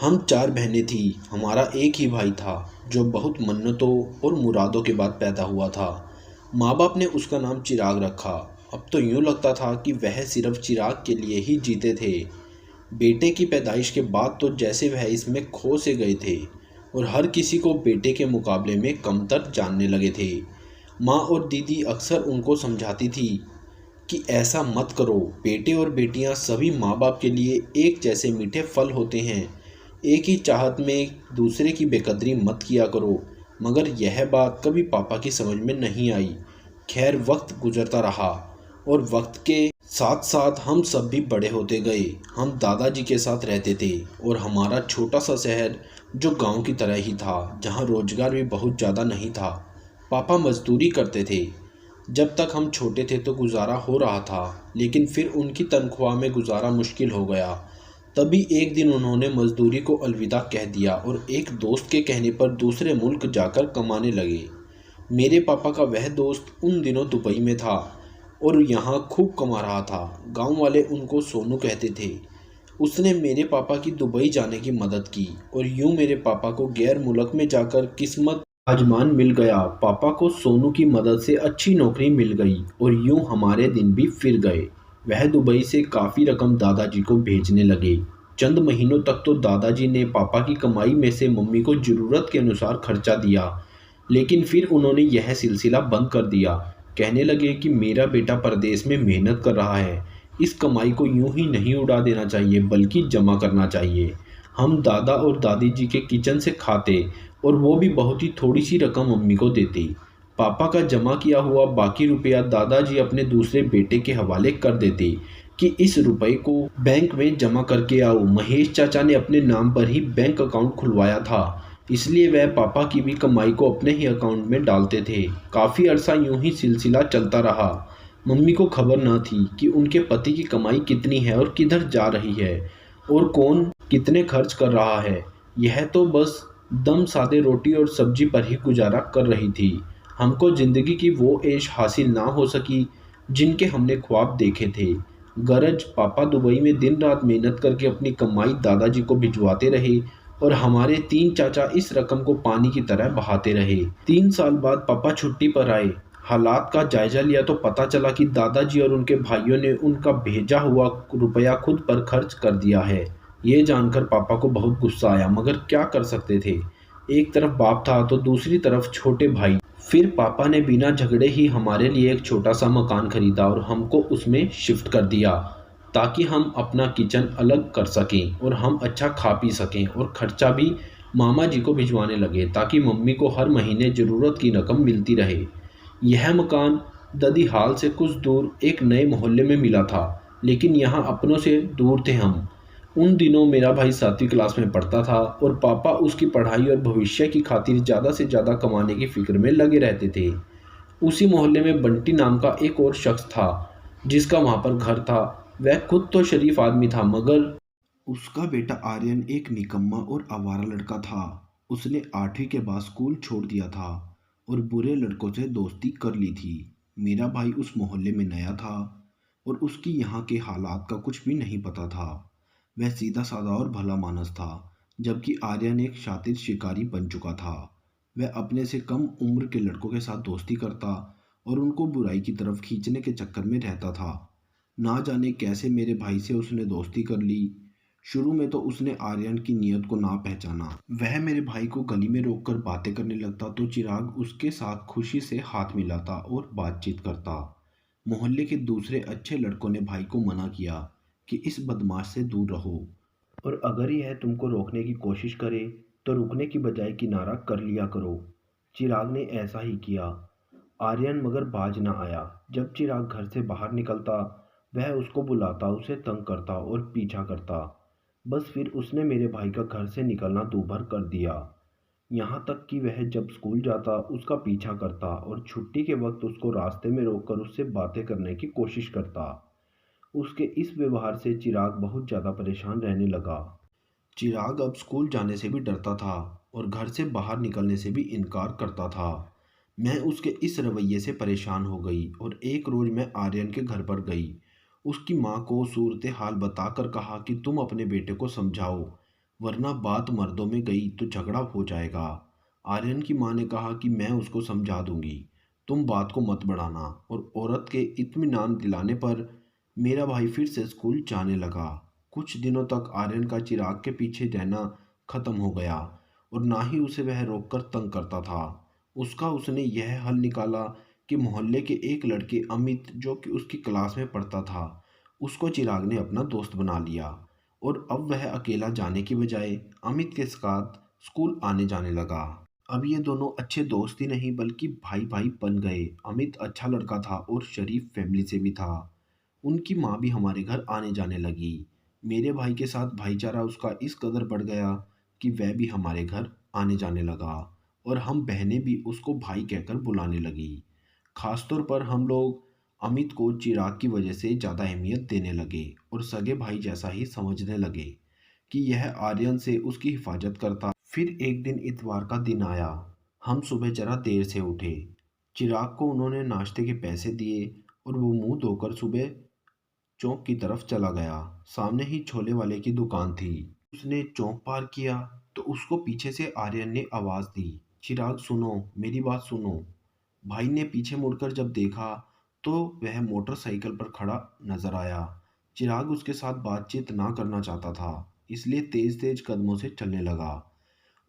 हम चार बहनें थी। हमारा एक ही भाई था जो बहुत मन्नतों और मुरादों के बाद पैदा हुआ था। माँ बाप ने उसका नाम चिराग रखा। अब तो यूँ लगता था कि वह सिर्फ चिराग के लिए ही जीते थे। बेटे की पैदाइश के बाद तो जैसे वह इसमें खो से गए थे और हर किसी को बेटे के मुकाबले में कमतर जानने लगे थे। माँ और दीदी अक्सर उनको समझाती थी कि ऐसा मत करो, बेटे और बेटियां सभी माँ बाप के लिए एक जैसे मीठे फल होते हैं। एक ही चाहत में दूसरे की बेकदरी मत किया करो। मगर यह बात कभी पापा की समझ में नहीं आई। खैर, वक्त गुजरता रहा और वक्त के साथ साथ हम सब भी बड़े होते गए। हम दादाजी के साथ रहते थे और हमारा छोटा सा शहर जो गांव की तरह ही था, जहां रोजगार भी बहुत ज़्यादा नहीं था। पापा मजदूरी करते थे। जब तक हम छोटे थे तो गुजारा हो रहा था, लेकिन फिर उनकी तनख्वाह में गुजारा मुश्किल हो गया। तभी एक दिन उन्होंने मजदूरी को अलविदा कह दिया और एक दोस्त के कहने पर दूसरे मुल्क जाकर कमाने लगे। मेरे पापा का वह दोस्त उन दिनों दुबई में था और यहाँ खूब कमा रहा था। गांव वाले उनको सोनू कहते थे। उसने मेरे पापा की दुबई जाने की मदद की और यूं मेरे पापा को गैर मुल्क में जाकर किस्मत आजमान मिल गया। पापा को सोनू की मदद से अच्छी नौकरी मिल गई और यूं हमारे दिन भी फिर गए। वह दुबई से काफ़ी रकम दादाजी को भेजने लगे। चंद महीनों तक तो दादाजी ने पापा की कमाई में से मम्मी को ज़रूरत के अनुसार खर्चा दिया, लेकिन फिर उन्होंने यह सिलसिला बंद कर दिया। कहने लगे कि मेरा बेटा परदेश में मेहनत कर रहा है, इस कमाई को यूं ही नहीं उड़ा देना चाहिए बल्कि जमा करना चाहिए। हम दादा और दादी जी के किचन से खाते और वो भी बहुत ही थोड़ी सी रकम मम्मी को देते। पापा का जमा किया हुआ बाकी रुपया दादाजी अपने दूसरे बेटे के हवाले कर देते कि इस रुपए को बैंक में जमा करके आओ। महेश चाचा ने अपने नाम पर ही बैंक अकाउंट खुलवाया था, इसलिए वह पापा की भी कमाई को अपने ही अकाउंट में डालते थे। काफ़ी अरसा यूं ही सिलसिला चलता रहा। मम्मी को खबर न थी कि उनके पति की कमाई कितनी है और किधर जा रही है और कौन कितने खर्च कर रहा है। यह तो बस दम सादे रोटी और सब्जी पर ही गुजारा कर रही थी। हमको ज़िंदगी की वो ऐश हासिल ना हो सकी जिनके हमने ख्वाब देखे थे। गरज पापा दुबई में दिन रात मेहनत करके अपनी कमाई दादाजी को भिजवाते रहे और हमारे तीन चाचा इस रकम को पानी की तरह बहाते रहे। 3 साल बाद पापा छुट्टी पर आए। हालात का जायजा लिया तो पता चला कि दादाजी और उनके भाइयों ने उनका भेजा हुआ रुपया खुद पर खर्च कर दिया है। ये जानकर पापा को बहुत गुस्सा आया, मगर क्या कर सकते थे। एक तरफ बाप था तो दूसरी तरफ छोटे भाई। फिर पापा ने बिना झगड़े ही हमारे लिए एक छोटा सा मकान खरीदा और हमको उसमें शिफ्ट कर दिया, ताकि हम अपना किचन अलग कर सकें और हम अच्छा खा पी सकें। और खर्चा भी मामा जी को भिजवाने लगे ताकि मम्मी को हर महीने ज़रूरत की रकम मिलती रहे। यह मकान ददीहाल से कुछ दूर एक नए मोहल्ले में मिला था, लेकिन यहाँ अपनों से दूर थे हम। उन दिनों मेरा भाई 7वीं क्लास में पढ़ता था और पापा उसकी पढ़ाई और भविष्य की खातिर ज़्यादा से ज़्यादा कमाने की फिक्र में लगे रहते थे। उसी मोहल्ले में बंटी नाम का एक और शख्स था जिसका वहाँ पर घर था। वह खुद तो शरीफ आदमी था, मगर उसका बेटा आर्यन एक निकम्मा और आवारा लड़का था। उसने 8वीं के बाद स्कूल छोड़ दिया था और बुरे लड़कों से दोस्ती कर ली थी। मेरा भाई उस मोहल्ले में नया था और उसकी यहाँ के हालात का कुछ भी नहीं पता था। वह सीधा साधा और भला मानस था, जबकि आर्यन एक शातिर शिकारी बन चुका था। वह अपने से कम उम्र के लड़कों के साथ दोस्ती करता और उनको बुराई की तरफ खींचने के चक्कर में रहता था। ना जाने कैसे मेरे भाई से उसने दोस्ती कर ली। शुरू में तो उसने आर्यन की नीयत को ना पहचाना। वह मेरे भाई को गली में रोककर बातें करने लगता तो चिराग उसके साथ खुशी से हाथ मिलाता और बातचीत करता। मोहल्ले के दूसरे अच्छे लड़कों ने भाई को मना किया कि इस बदमाश से दूर रहो, और अगर यह तुमको रोकने की कोशिश करे तो रुकने की बजाय किनारा कर लिया करो। चिराग ने ऐसा ही किया। आर्यन मगर बाज न आया। जब चिराग घर से बाहर निकलता, वह उसको बुलाता, उसे तंग करता और पीछा करता। बस फिर उसने मेरे भाई का घर से निकलना दूभर कर दिया। यहाँ तक कि वह जब स्कूल जाता उसका पीछा करता और छुट्टी के वक्त उसको रास्ते में रोककर उससे बातें करने की कोशिश करता। उसके इस व्यवहार से चिराग बहुत ज़्यादा परेशान रहने लगा। चिराग अब स्कूल जाने से भी डरता था और घर से बाहर निकलने से भी इनकार करता था। मैं उसके इस रवैये से परेशान हो गई और एक रोज़ मैं आर्यन के घर पर गई। उसकी माँ को सूरत हाल बताकर कहा कि तुम अपने बेटे को समझाओ। वरना बात मर्दों में गई तो झगड़ा हो जाएगा। आर्यन की माँ ने कहा कि मैं उसको समझा दूंगी, तुम बात को मत बढ़ाना। और औरत के इत्मीनान दिलाने पर मेरा भाई फिर से स्कूल जाने लगा। कुछ दिनों तक आर्यन का चिराग के पीछे रहना खत्म हो गया और ना ही उसे वह रोककर तंग करता था। उसने यह हल निकाला कि मोहल्ले के एक लड़के अमित, जो कि उसकी क्लास में पढ़ता था, उसको चिराग ने अपना दोस्त बना लिया और अब वह अकेला जाने की बजाय अमित के साथ स्कूल आने जाने लगा। अब ये दोनों अच्छे दोस्त ही नहीं बल्कि भाई भाई बन गए। अमित अच्छा लड़का था और शरीफ फैमिली से भी था। उनकी माँ भी हमारे घर आने जाने लगी। मेरे भाई के साथ भाईचारा उसका इस कदर बढ़ गया कि वह भी हमारे घर आने जाने लगा और हम बहनें भी उसको भाई कहकर बुलाने लगी। खासतौर पर हम लोग अमित को चिराग की वजह से ज़्यादा अहमियत देने लगे और सगे भाई जैसा ही समझने लगे कि यह आर्यन से उसकी हिफाजत करता। फिर एक दिन इतवार का दिन आया। हम सुबह जरा देर से उठे। चिराग को उन्होंने नाश्ते के पैसे दिए और वो मुंह धोकर सुबह चौक की तरफ चला गया। सामने ही छोले वाले की दुकान थी। उसने चौक पार किया तो उसको पीछे से आर्यन ने आवाज़ दी, चिराग सुनो, मेरी बात सुनो। भाई ने पीछे मुड़कर जब देखा तो वह मोटरसाइकिल पर खड़ा नजर आया। चिराग उसके साथ बातचीत ना करना चाहता था, इसलिए तेज तेज कदमों से चलने लगा।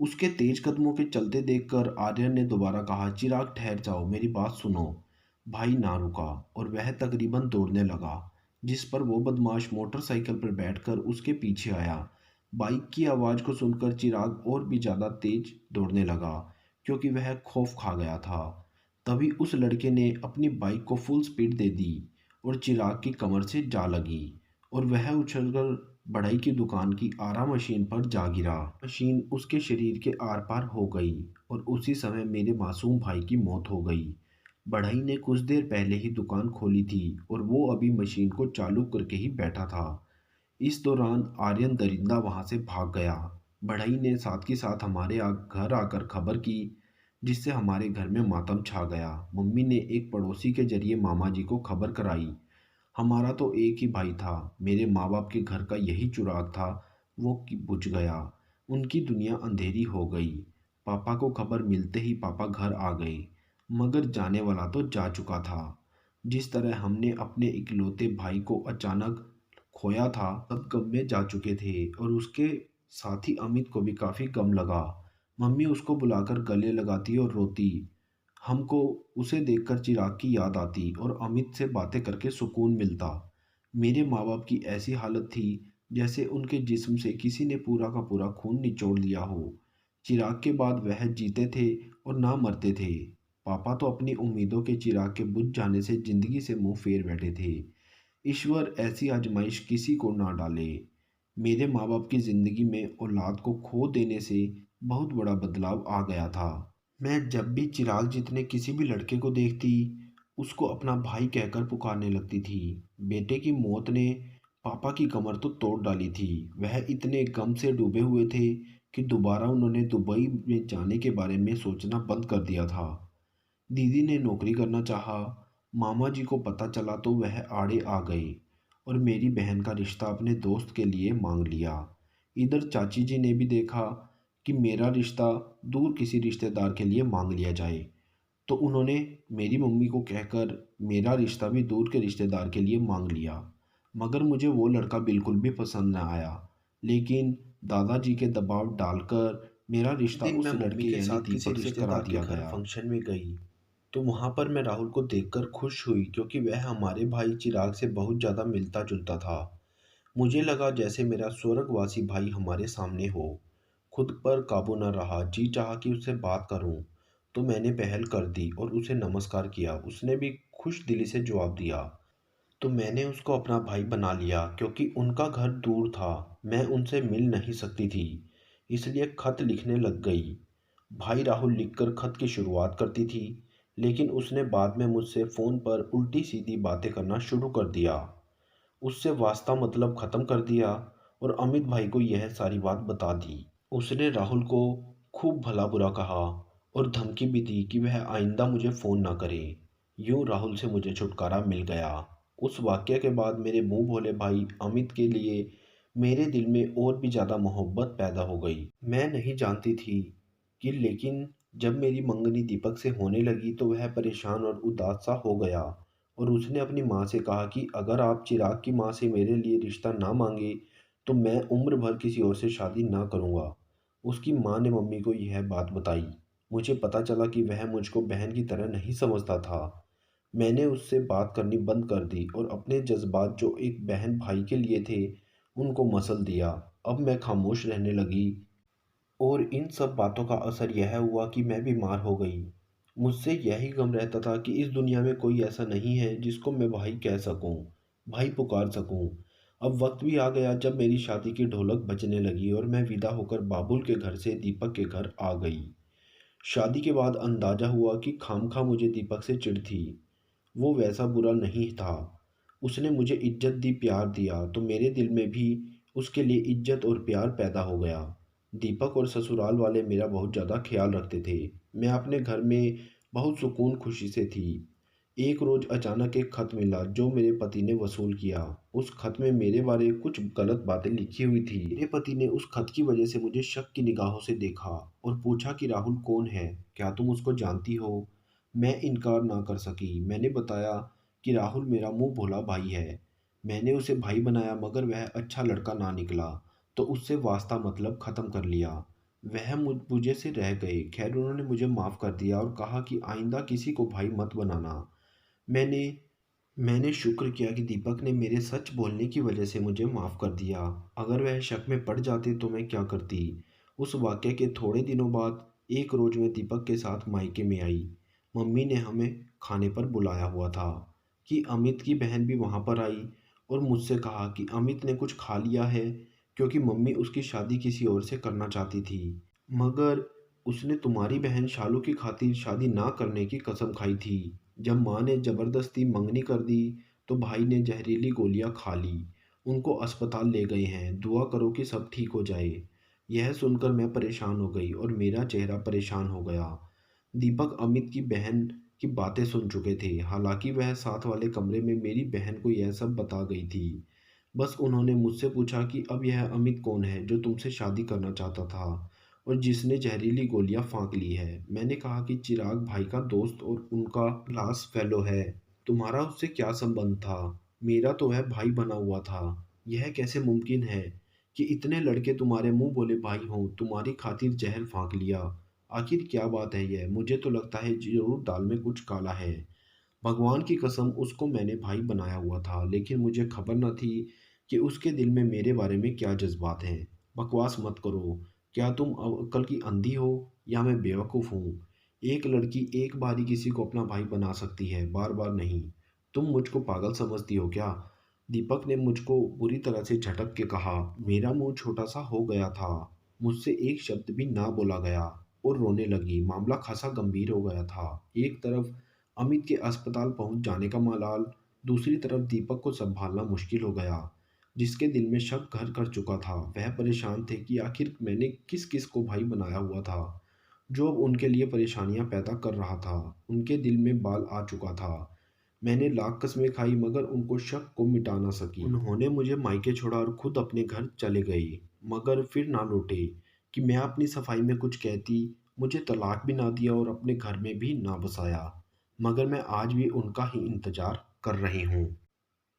उसके तेज कदमों के चलते देखकर आर्यन ने दोबारा कहा, चिराग ठहर जाओ, मेरी बात सुनो। भाई ना रुका और वह तकरीबन दौड़ने लगा, जिस पर वो बदमाश मोटरसाइकिल पर बैठकर उसके पीछे आया। बाइक की आवाज़ को सुनकर चिराग और भी ज़्यादा तेज दौड़ने लगा, क्योंकि वह खौफ खा गया था। तभी उस लड़के ने अपनी बाइक को फुल स्पीड दे दी और चिराग की कमर से जा लगी और वह उछलकर बढ़ई की दुकान की आरा मशीन पर जा गिरा। मशीन उसके शरीर के आर पार हो गई और उसी समय मेरे मासूम भाई की मौत हो गई। बढ़ई ने कुछ देर पहले ही दुकान खोली थी और वो अभी मशीन को चालू करके ही बैठा था। इस दौरान आर्यन दरिंदा वहां से भाग गया। बढ़ई ने साथ ही साथ हमारे घर आकर खबर की, जिससे हमारे घर में मातम छा गया। मम्मी ने एक पड़ोसी के जरिए मामा जी को खबर कराई। हमारा तो एक ही भाई था, मेरे माँ बाप के घर का यही चिराग था, वो कि बुझ गया। उनकी दुनिया अंधेरी हो गई। पापा को खबर मिलते ही पापा घर आ गए, मगर जाने वाला तो जा चुका था। जिस तरह हमने अपने इकलौते भाई को अचानक खोया था, सब गम में जा चुके थे और उसके साथी अमित को भी काफ़ी गम लगा। मम्मी उसको बुलाकर गले लगाती और रोती। हमको उसे देखकर चिराग की याद आती और अमित से बातें करके सुकून मिलता। मेरे माँ बाप की ऐसी हालत थी जैसे उनके जिस्म से किसी ने पूरा का पूरा खून निचोड़ लिया हो। चिराग के बाद वह जीते थे और ना मरते थे। पापा तो अपनी उम्मीदों के चिराग के बुझ जाने से जिंदगी से मुंह फेर बैठे थे। ईश्वर ऐसी आजमाइश किसी को ना डाले। मेरे माँ बाप की ज़िंदगी में औलाद को खो देने से बहुत बड़ा बदलाव आ गया था। मैं जब भी चिराग जितने किसी भी लड़के को देखती, उसको अपना भाई कहकर पुकारने लगती थी। बेटे की मौत ने पापा की कमर तो तोड़ डाली थी। वह इतने गम से डूबे हुए थे कि दोबारा उन्होंने दुबई में जाने के बारे में सोचना बंद कर दिया था। दीदी ने नौकरी करना चाहा, मामा जी को पता चला तो वह आड़े आ गए और मेरी बहन का रिश्ता अपने दोस्त के लिए मांग लिया। इधर चाची जी ने भी देखा कि मेरा रिश्ता दूर किसी रिश्तेदार के लिए मांग लिया जाए, तो उन्होंने मेरी मम्मी को कहकर मेरा रिश्ता भी दूर के रिश्तेदार के लिए मांग लिया। मगर मुझे वो लड़का बिल्कुल भी पसंद न आया, लेकिन दादाजी के दबाव डालकर मेरा रिश्ता उस लड़के के साथ दीपक से करा दिया गया। फंक्शन में गई तो वहाँ पर मैं राहुल को देखकर खुश हुई, क्योंकि वह हमारे भाई चिराग से बहुत ज़्यादा मिलता जुलता था। मुझे लगा जैसे मेरा स्वर्गवासी भाई हमारे सामने हो। खुद पर काबू न रहा, जी चाहा कि उससे बात करूं, तो मैंने पहल कर दी और उसे नमस्कार किया। उसने भी खुश दिली से जवाब दिया, तो मैंने उसको अपना भाई बना लिया। क्योंकि उनका घर दूर था, मैं उनसे मिल नहीं सकती थी, इसलिए खत लिखने लग गई। भाई राहुल लिखकर खत की शुरुआत करती थी, लेकिन उसने बाद में मुझसे फ़ोन पर उल्टी सीधी बातें करना शुरू कर दिया। उससे वास्ता मतलब ख़त्म कर दिया और अमित भाई को यह सारी बात बता दी। उसने राहुल को खूब भला बुरा कहा और धमकी भी दी कि वह आइंदा मुझे फ़ोन ना करे। यूं राहुल से मुझे छुटकारा मिल गया। उस वाक़ये के बाद मेरे मुंह भोले भाई अमित के लिए मेरे दिल में और भी ज़्यादा मोहब्बत पैदा हो गई। मैं नहीं जानती थी कि लेकिन जब मेरी मंगनी दीपक से होने लगी तो वह परेशान और उदास सा हो गया और उसने अपनी माँ से कहा कि अगर आप चिराग की माँ से मेरे लिए रिश्ता ना मांगे तो मैं उम्र भर किसी और से शादी ना करूँगा। उसकी माँ ने मम्मी को यह बात बताई। मुझे पता चला कि वह मुझको बहन की तरह नहीं समझता था। मैंने उससे बात करनी बंद कर दी और अपने जज्बात जो एक बहन भाई के लिए थे उनको मसल दिया। अब मैं खामोश रहने लगी और इन सब बातों का असर यह हुआ कि मैं बीमार हो गई। मुझसे यही गम रहता था कि इस दुनिया में कोई ऐसा नहीं है जिसको मैं भाई कह सकूं, भाई पुकार सकूं। अब वक्त भी आ गया जब मेरी शादी की ढोलक बजने लगी और मैं विदा होकर बाबुल के घर से दीपक के घर आ गई। शादी के बाद अंदाजा हुआ कि खामखा मुझे दीपक से चिढ़ थी। वो वैसा बुरा नहीं था। उसने मुझे इज्जत दी, प्यार दिया, तो मेरे दिल में भी उसके लिए इज्जत और प्यार पैदा हो गया। दीपक और ससुराल वाले मेरा बहुत ज़्यादा ख्याल रखते थे। मैं अपने घर में बहुत सुकून खुशी से थी। एक रोज़ अचानक एक खत मिला जो मेरे पति ने वसूल किया। उस खत में मेरे बारे कुछ गलत बातें लिखी हुई थी। मेरे पति ने उस खत की वजह से मुझे शक की निगाहों से देखा और पूछा कि राहुल कौन है, क्या तुम उसको जानती हो? मैं इनकार ना कर सकी। मैंने बताया कि राहुल मेरा मुंह भोला भाई है। मैंने उसे भाई बनाया मगर वह अच्छा लड़का ना निकला तो उससे वास्ता मतलब ख़त्म कर लिया। वह मुझे से रह गए। खैर उन्होंने मुझे माफ़ कर दिया और कहा कि आइंदा किसी को भाई मत बनाना। मैंने मैंने शुक्र किया कि दीपक ने मेरे सच बोलने की वजह से मुझे माफ़ कर दिया। अगर वह शक में पड़ जाते तो मैं क्या करती। उस वाक़ये के थोड़े दिनों बाद एक रोज़ मैं दीपक के साथ मायके में आई। मम्मी ने हमें खाने पर बुलाया हुआ था कि अमित की बहन भी वहाँ पर आई और मुझसे कहा कि अमित ने कुछ खा लिया है क्योंकि मम्मी उसकी शादी किसी और से करना चाहती थी। मगर उसने तुम्हारी बहन शालू की खातिर शादी ना करने की कसम खाई थी। जब माँ ने ज़बरदस्ती मंगनी कर दी तो भाई ने जहरीली गोलियां खा ली। उनको अस्पताल ले गए हैं। दुआ करो कि सब ठीक हो जाए। यह सुनकर मैं परेशान हो गई और मेरा चेहरा परेशान हो गया। दीपक अमित की बहन की बातें सुन चुके थे। हालांकि वह साथ वाले कमरे में मेरी बहन को यह सब बता गई थी। बस उन्होंने मुझसे पूछा कि अब यह अमित कौन है जो तुमसे शादी करना चाहता था और जिसने जहरीली गोलियां फांक ली है। मैंने कहा कि चिराग भाई का दोस्त और उनका क्लास फेलो है। तुम्हारा उससे क्या संबंध था? मेरा तो वह भाई बना हुआ था। यह कैसे मुमकिन है कि इतने लड़के तुम्हारे मुंह बोले भाई हों, तुम्हारी खातिर जहर फांक लिया? आखिर क्या बात है यह? मुझे तो लगता है जरूर दाल में कुछ काला है। भगवान की कसम उसको मैंने भाई बनाया हुआ था लेकिन मुझे खबर न थी कि उसके दिल में मेरे बारे में क्या जज्बात हैं। बकवास मत करो। क्या तुम अक्ल की अंधी हो या मैं बेवकूफ़ हूँ? एक लड़की एक बार ही किसी को अपना भाई बना सकती है, बार बार नहीं। तुम मुझको पागल समझती हो क्या? दीपक ने मुझको बुरी तरह से झटक के कहा। मेरा मुंह छोटा सा हो गया था। मुझसे एक शब्द भी ना बोला गया और रोने लगी। मामला खासा गंभीर हो गया था। एक तरफ अमित के अस्पताल पहुंच जाने का मलाल, दूसरी तरफ दीपक को संभालना मुश्किल हो गया, जिसके दिल में शक घर कर चुका था। वह परेशान थे कि आखिर मैंने किस किस को भाई बनाया हुआ था जो अब उनके लिए परेशानियां पैदा कर रहा था। उनके दिल में बाल आ चुका था। मैंने लाख कस्में खाई मगर उनको शक को मिटा ना सकी। उन्होंने मुझे मायके छोड़ा और खुद अपने घर चले गए मगर फिर ना लौटे कि मैं अपनी सफाई में कुछ कहती। मुझे तलाक भी ना दिया और अपने घर में भी ना बसाया। मगर मैं आज भी उनका ही इंतज़ार कर रही हूँ।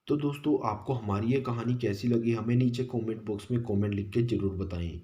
तो दोस्तों आपको हमारी ये कहानी कैसी लगी हमें नीचे कमेंट बॉक्स में कमेंट लिख के ज़रूर बताएं।